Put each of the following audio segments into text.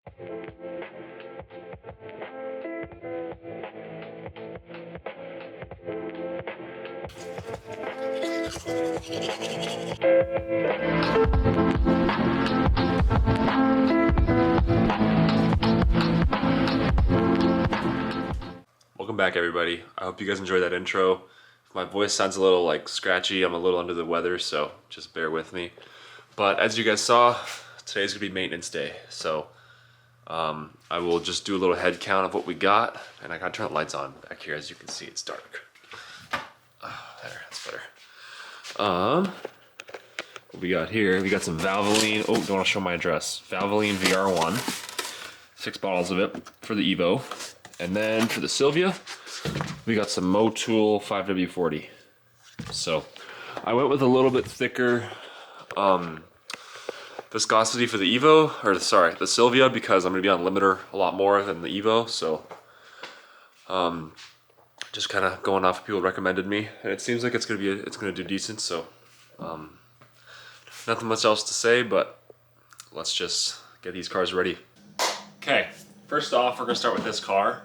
Welcome back, everybody. I hope you guys enjoyed that intro. If my voice sounds a little like scratchy, I'm a little under the weather, so just bear with me. But as you guys saw, today's gonna be maintenance day, so I will just do a little head count of what we got, and I gotta turn the lights on back here. As you can see, it's dark. There, that's better. What we got here? We got some Valvoline. Oh, don't want to show my address. Valvoline VR1, 6 bottles of it for the Evo. And then for the Silvia, we got some Motul 5W40. So I went with a little bit thicker viscosity for the Evo, or sorry, the Silvia, because I'm gonna be on limiter a lot more than the Evo. So just kind of going off what people recommended me, and it seems like it's gonna do decent. So nothing much else to say, but let's just get these cars ready. Okay, first off, we're gonna start with this car.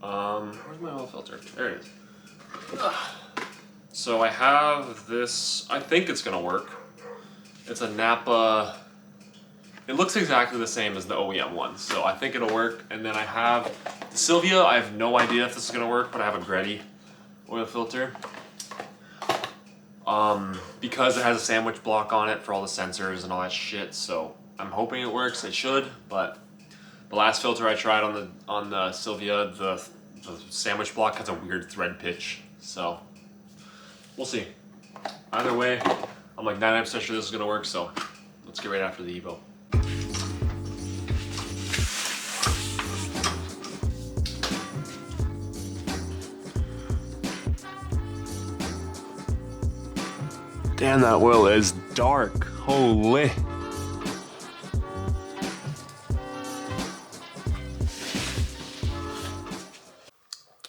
Where's my oil filter? There it is. So I have this, I think it's gonna work. It's a Napa, it looks exactly the same as the OEM one, so I think it'll work. And then I have the Silvia. I have no idea if this is gonna work, but I have a Greddy oil filter. Because it has a sandwich block on it for all the sensors and all that shit, so I'm hoping it works. It should, but the last filter I tried on the Silvia, the sandwich block has a weird thread pitch, so we'll see. Either way, I'm like 99% sure this is gonna work, so let's get right after the Evo. Damn, that oil is dark. Holy.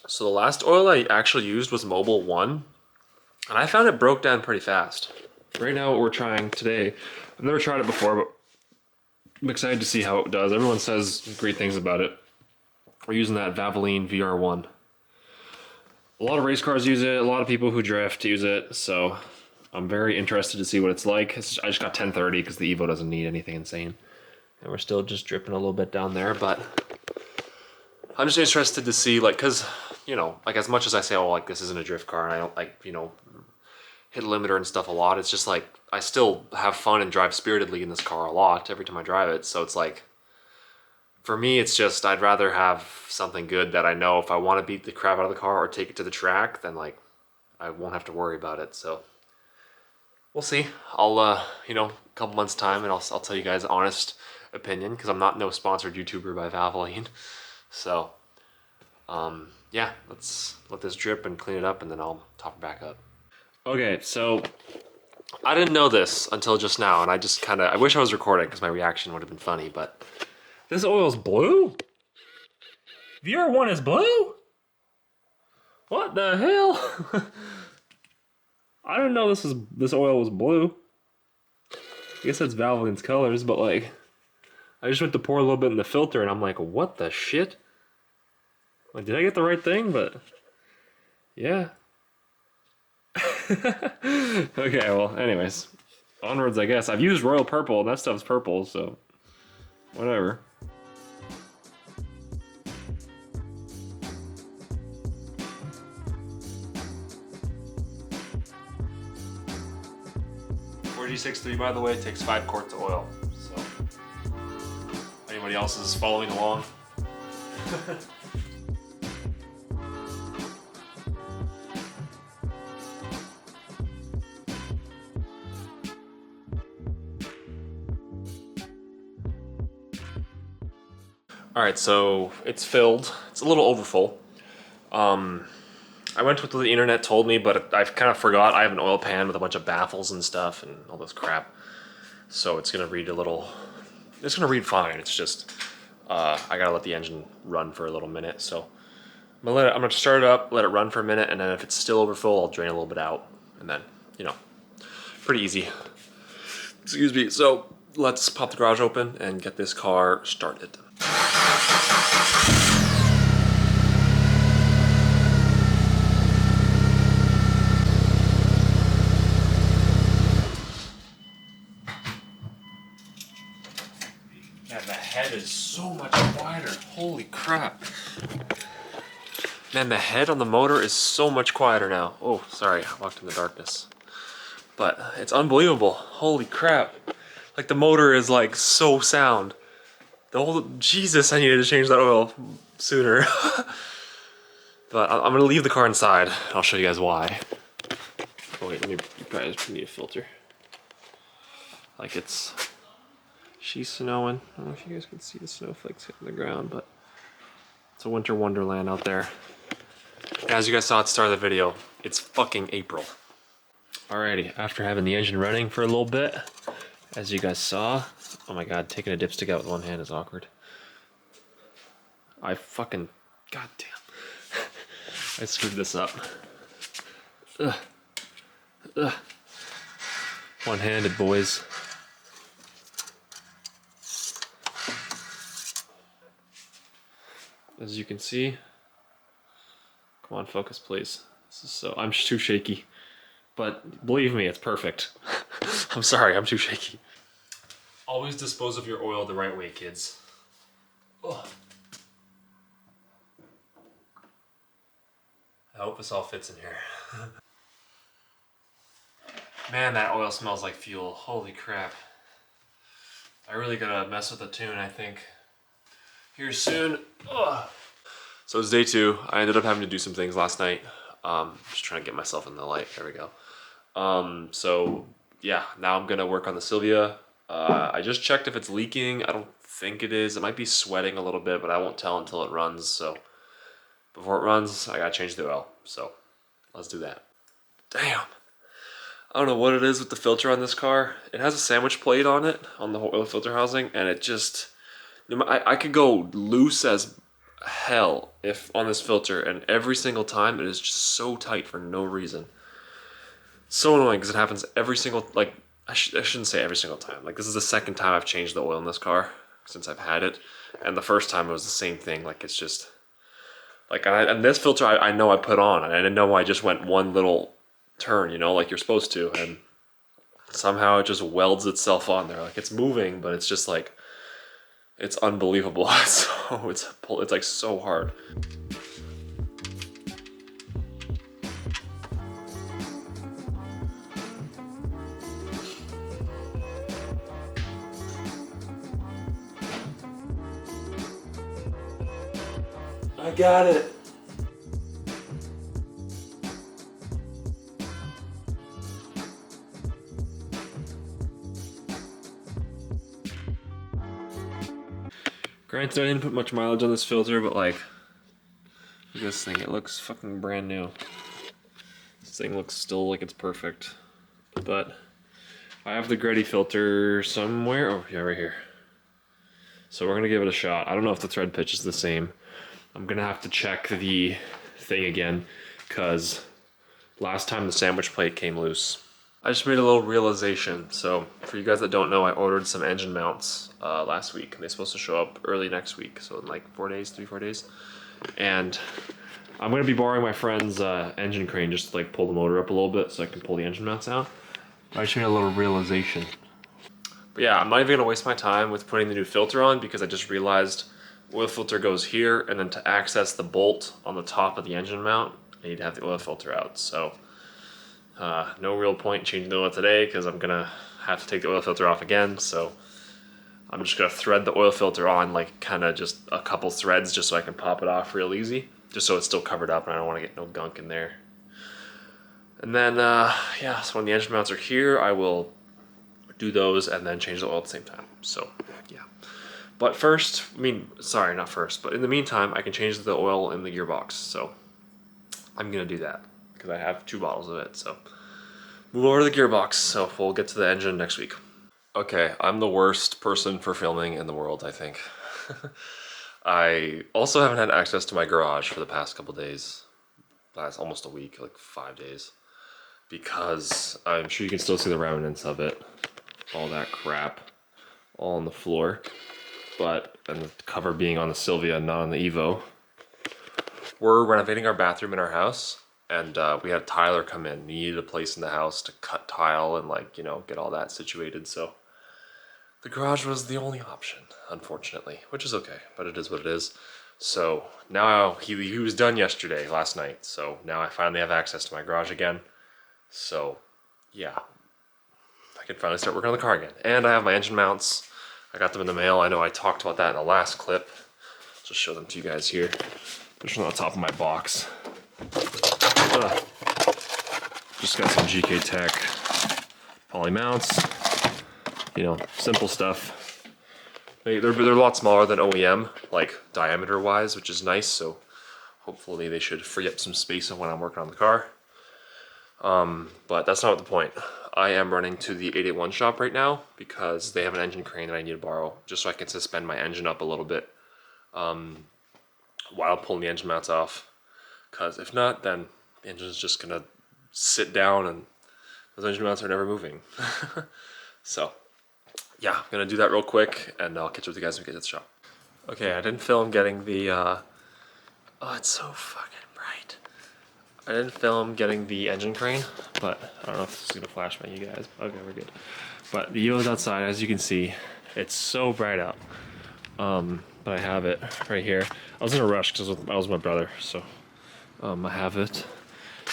So the last oil I actually used was Mobile 1, and I found it broke down pretty fast. Right now what we're trying today, I've never tried it before, but I'm excited to see how it does. Everyone says great things about it. We're using that Valvoline VR1. A lot of race cars use it, a lot of people who drift use it, so I'm very interested to see what it's like. I just got 1030 because the Evo doesn't need anything insane. And we're still just dripping a little bit down there, but I'm just interested to see, like, cause, you know, like as much as I say, oh, like this isn't a drift car and I don't like, you know, hit limiter and stuff a lot, it's just like, I still have fun and drive spiritedly in this car a lot every time I drive it. So it's like, for me, it's just, I'd rather have something good that I know if I want to beat the crap out of the car or take it to the track, then like, I won't have to worry about it. So we'll see. I'll, you know, a couple months time and I'll tell you guys honest opinion, because I'm not no sponsored YouTuber by Valvoline. So, yeah, let's let this drip and clean it up, and then I'll top it back up. Okay, so I didn't know this until just now, and I just kind of, I wish I was recording because my reaction would have been funny, but this oil's blue? VR1 is blue? What the hell? I didn't know this oil was blue. I guess that's Valvoline's colors, but like, I just went to pour a little bit in the filter and I'm like, what the shit? Like, did I get the right thing? But yeah. Okay, well, anyways, onwards, I guess. I've used Royal Purple and that stuff's purple, so whatever. G63, by the way, takes 5 quarts of oil, so if anybody else is following along. Alright, so it's filled. It's a little overfull. I went with what the internet told me, but I've kind of forgot. I have an oil pan with a bunch of baffles and stuff and all this crap. So it's gonna read it's gonna read fine. It's just, I gotta let the engine run for a little minute. So I'm gonna start it up, let it run for a minute, and then if it's still overfull, I'll drain a little bit out. And then, you know, pretty easy. Excuse me. So let's pop the garage open and get this car started. Man, the head is so much quieter. Holy crap. Man, the head on the motor is so much quieter now. Oh, sorry, I walked in the darkness. But it's unbelievable. Holy crap. Like the motor is like so sound. The whole, Jesus, I needed to change that oil sooner. But I'm gonna leave the car inside. I'll show you guys why. Oh wait, let me, you guys need a filter. Like it's, she's snowing. I don't know if you guys can see the snowflakes hitting the ground, but it's a winter wonderland out there. As you guys saw at the start of the video, it's fucking April. Alrighty, after having the engine running for a little bit, as you guys saw, oh my god, taking a dipstick out with one hand is awkward. I fucking, goddamn. I screwed this up. Ugh. Ugh. One-handed, boys. As you can see, come on, focus, please. This is so, I'm too shaky. But believe me, it's perfect. I'm sorry, I'm too shaky. Always dispose of your oil the right way, kids. Ugh. I hope this all fits in here. Man, that oil smells like fuel. Holy crap. I really gotta mess with the tune, I think. Here soon. Ugh. So it's day 2. I ended up having to do some things last night. Just trying to get myself in the light. There we go. So yeah, now I'm gonna work on the Silvia. I just checked if it's leaking. I don't think it is. It might be sweating a little bit, but I won't tell until it runs. So before it runs, I gotta change the oil. So let's do that. Damn. I don't know what it is with the filter on this car. It has a sandwich plate on it, on the oil filter housing, and it just, I could go loose as hell if on this filter, and every single time it is just so tight for no reason. So annoying because it happens every single, like, I shouldn't say every single time. Like, this is the second time I've changed the oil in this car since I've had it, and the first time it was the same thing. Like, it's just, like, and this filter I know I put on, and I didn't know I just went one little turn, you know, like you're supposed to, and somehow it just welds itself on there. Like, it's moving, but it's just like, it's unbelievable. So it's like so hard. I got it. Granted, I didn't put much mileage on this filter, but like, look at this thing. It looks fucking brand new. This thing looks still like it's perfect. But I have the Gretty filter somewhere. Oh, yeah, right here. So we're gonna give it a shot. I don't know if the thread pitch is the same. I'm gonna have to check the thing again, because last time the sandwich plate came loose. I just made a little realization. So for you guys that don't know, I ordered some engine mounts last week, and they're supposed to show up early next week. So in like 4 days, 3-4 days. And I'm gonna be borrowing my friend's engine crane just to like pull the motor up a little bit so I can pull the engine mounts out. I just made a little realization. But yeah, I'm not even gonna waste my time with putting the new filter on, because I just realized oil filter goes here, and then to access the bolt on the top of the engine mount, I need to have the oil filter out. So no real point in changing the oil today, because I'm gonna have to take the oil filter off again. So I'm just gonna thread the oil filter on, like kind of just a couple threads, just so I can pop it off real easy, just so it's still covered up and I don't want to get no gunk in there. And then yeah, so when the engine mounts are here, I will do those and then change the oil at the same time. So yeah. But first, sorry, not first, but in the meantime, I can change the oil in the gearbox. So I'm gonna do that because I have 2 bottles of it. So move over to the gearbox. So we'll get to the engine next week. Okay, I'm the worst person for filming in the world, I think. I also haven't had access to my garage for the past couple days. Last almost a week, like 5 days. Because I'm sure you can still see the remnants of it. All that crap. all on the floor, and the cover being on the Silvia, not on the Evo. We're renovating our bathroom in our house, and we had Tyler come in. He needed a place in the house to cut tile and like, you know, get all that situated. So the garage was the only option, unfortunately, which is okay, but it is what it is. So now he was done yesterday, last night. So now I finally have access to my garage again. So yeah, I can finally start working on the car again. And I have my engine mounts. I got them in the mail. I know I talked about that in the last clip. I'll just show them to you guys here. Just on the top of my box. Just got some GK Tech poly mounts. You know, simple stuff. They're a lot smaller than OEM, like diameter wise, which is nice. So hopefully they should free up some space when I'm working on the car. But that's not the point. I am running to the 881 shop right now because they have an engine crane that I need to borrow just so I can suspend my engine up a little bit while pulling the engine mounts off. Because if not, then the engine is just gonna sit down and those engine mounts are never moving. So yeah, I'm gonna do that real quick and I'll catch up with you guys when we get to the shop. Okay, I didn't film getting the, oh, it's so fucking bright. I didn't film getting the engine crane, but I don't know if this is gonna flash by you guys. Okay, we're good. But the Evo's outside, as you can see. It's so bright out. But I have it right here. I was in a rush because I was with my brother, so I have it.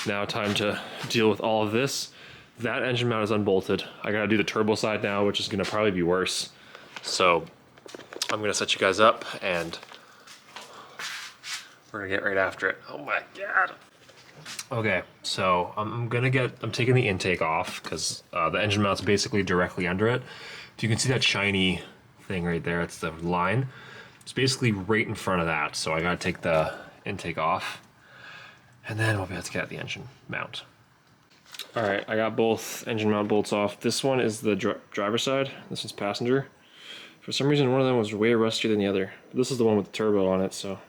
Now time to deal with all of this. That engine mount is unbolted. I gotta do the turbo side now, which is gonna probably be worse. So I'm gonna set you guys up and we're gonna get right after it. Oh my God. Okay, so I'm taking the intake off because the engine mount's basically directly under it. If you can see that shiny thing right there, it's the line. It's basically right in front of that, so I gotta take the intake off and then we'll be able to get at the engine mount. All right, I got both engine mount bolts off. This one is the driver side, this one's passenger. For some reason, one of them was way rustier than the other. This is the one with the turbo on it, so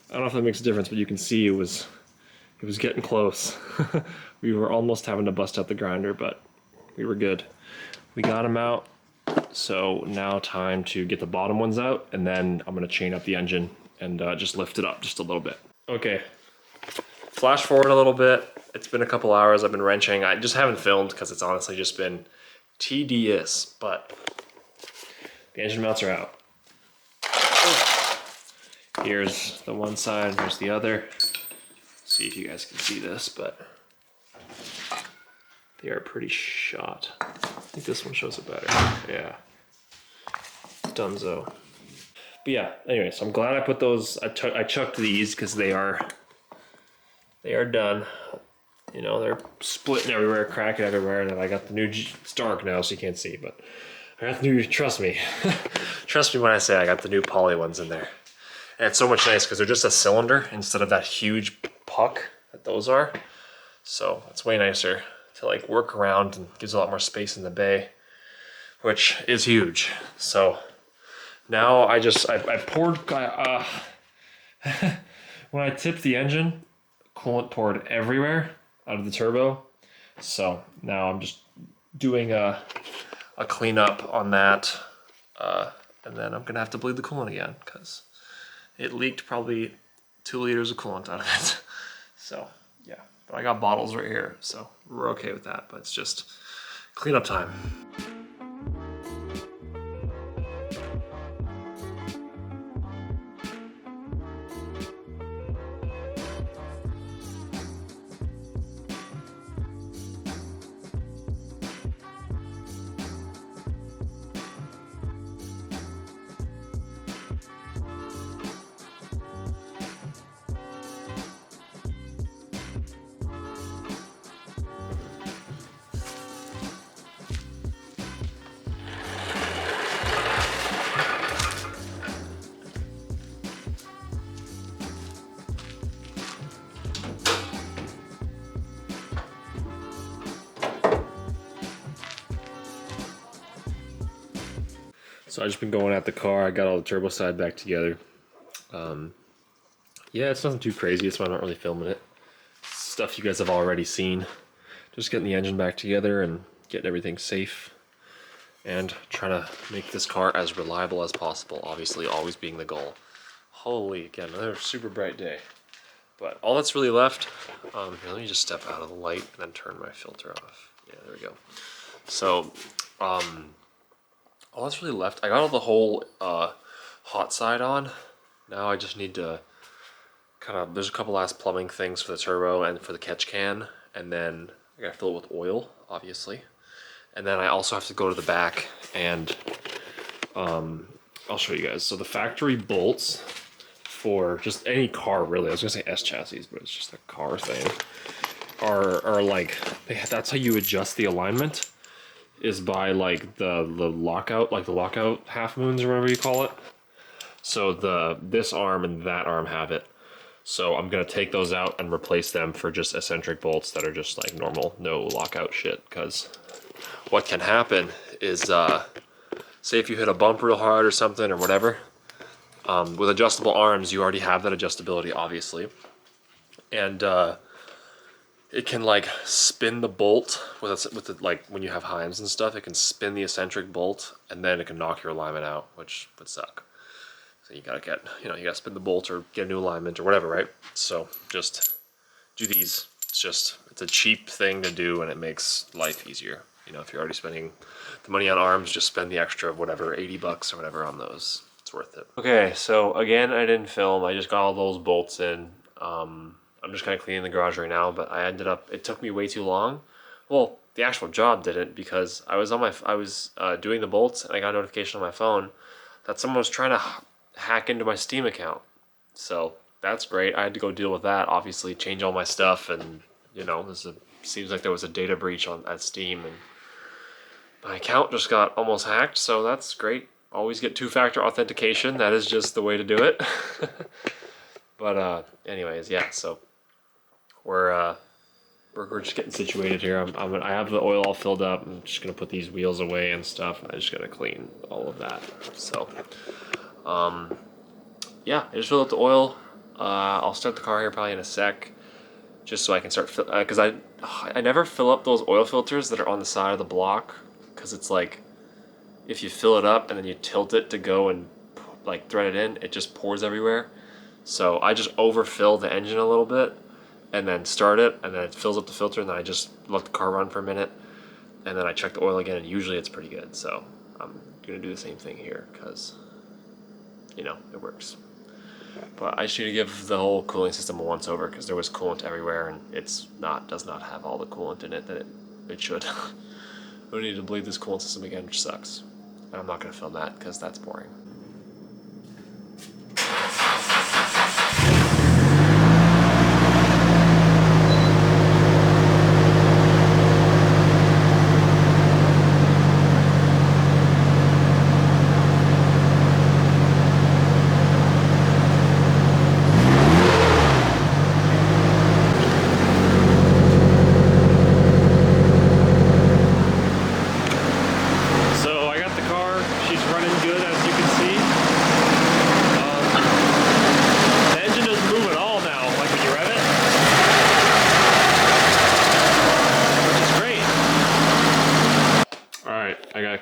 I don't know if that makes a difference, but you can see it was getting close. We were almost having to bust out the grinder, but we were good. We got them out, so now time to get the bottom ones out, and then I'm gonna chain up the engine and just lift it up just a little bit. Okay, flash forward a little bit. It's been a couple hours, I've been wrenching. I just haven't filmed because it's honestly just been tedious, but the engine mounts are out. Here's the one side, here's the other. See if you guys can see this, but they are pretty shot. I think this one shows it better. Yeah, Dunzo. But yeah, anyway, so I'm glad I put those. I chucked these because they are done. You know, they're splitting everywhere, cracking everywhere, and then I got the new. It's dark now, so you can't see, but I got the new. Trust me, trust me when I say I got the new poly ones in there. And it's so much nice because they're just a cylinder instead of that huge puck that those are. So it's way nicer to like work around and gives a lot more space in the bay, which is huge. So now I poured, when I tipped the engine, coolant poured everywhere out of the turbo. So now I'm just doing a cleanup on that. And then I'm gonna have to bleed the coolant again because it leaked probably 2 liters of coolant out of it. So yeah, but I got bottles right here, so we're okay with that, but it's just cleanup time. So I've just been going at the car. I got all the turbo side back together. Yeah, it's nothing too crazy. That's why I'm not really filming it. Stuff you guys have already seen. Just getting the engine back together and getting everything safe. and trying to make this car as reliable as possible, obviously always being the goal. Holy, again, another super bright day. But all that's really left, here, let me just step out of the light and then turn my filter off. Yeah, there we go. So, all that's really left, I got all the whole hot side on. Now I just need to there's a couple last plumbing things for the turbo and for the catch can, and then I gotta fill it with oil, obviously. And then I also have to go to the back and I'll show you guys. So the factory bolts for just any car, really, I was gonna say S chassis, but it's just a car thing, are like, that's how you adjust the alignment, is by like the lockout, like the lockout half moons or whatever you call it. So this arm and that arm have it. So I'm gonna take those out and replace them for just eccentric bolts that are just like normal, no lockout shit. Because what can happen is, say if you hit a bump real hard or something or whatever, with adjustable arms, you already have that adjustability, obviously. And it can like spin the bolt with the, like when you have Heims and stuff, it can spin the eccentric bolt and then it can knock your alignment out, which would suck. So you gotta get, you gotta spin the bolt or get a new alignment or whatever, right? So just do these. It's a cheap thing to do and it makes life easier. If you're already spending the money on arms, just spend the extra, whatever, 80 bucks or whatever on those. It's worth it. Okay, so again, I didn't film. I just got all those bolts in. I'm just kind of cleaning the garage right now, but it took me way too long. Well, the actual job didn't, because I was doing the bolts and I got a notification on my phone that someone was trying to hack into my Steam account. So that's great. I had to go deal with that, obviously, change all my stuff, and seems like there was a data breach at Steam, and my account just got almost hacked, so that's great. Always get two-factor authentication. That is just the way to do it. But anyways, yeah, so we're just getting situated here. I have the oil all filled up. I'm just gonna put these wheels away and stuff. I just gotta clean all of that. So yeah, I just filled up the oil. I'll start the car here probably in a sec, just so I can start, because I never fill up those oil filters that are on the side of the block, because it's like, if you fill it up and then you tilt it to go and like thread it in, it just pours everywhere. So I just overfill the engine a little bit and then start it, and then it fills up the filter, and then I just let the car run for a minute, and then I check the oil again, and usually it's pretty good. So I'm gonna do the same thing here, because it works. But I just need to give the whole cooling system a once over, because there was coolant everywhere and does not have all the coolant in it that it should. We need to bleed this coolant system again, which sucks. And I'm not going to film that because that's boring.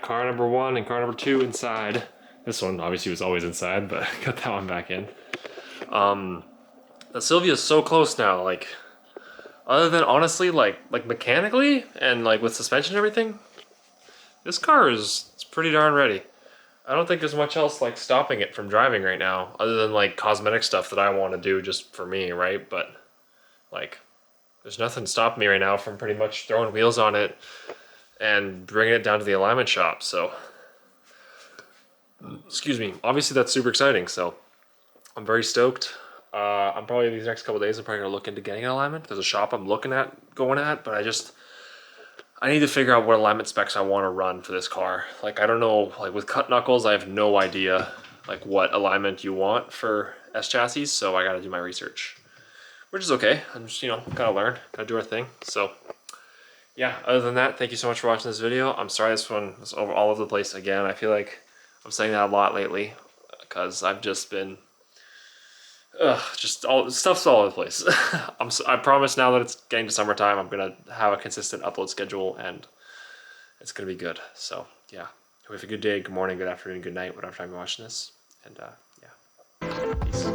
Car number 1 and car number 2 inside. This one obviously was always inside, but I got that one back in. The Silvia is so close now, like, other than honestly, like mechanically and like with suspension and everything, this car it's pretty darn ready. I don't think there's much else like stopping it from driving right now, other than like cosmetic stuff that I want to do just for me, right? But like, there's nothing stopping me right now from pretty much throwing wheels on it and bringing it down to the alignment shop. So, excuse me. Obviously, that's super exciting. So, I'm very stoked. I'm probably these next couple of days, I'm probably gonna look into getting an alignment. There's a shop I'm looking at going at, but I need to figure out what alignment specs I want to run for this car. Like, I don't know. Like with cut knuckles, I have no idea like what alignment you want for S chassis. So I got to do my research, which is okay. I'm just gotta learn, gotta do our thing. So. Yeah, other than that, thank you so much for watching this video. I'm sorry this one was all over the place again. I feel like I'm saying that a lot lately because I've just been, stuff's all over the place. I promise now that it's getting to summertime, I'm going to have a consistent upload schedule and it's going to be good. So, yeah. Hope you have a good day, good morning, good afternoon, good night, whatever time you're watching this. And yeah, peace.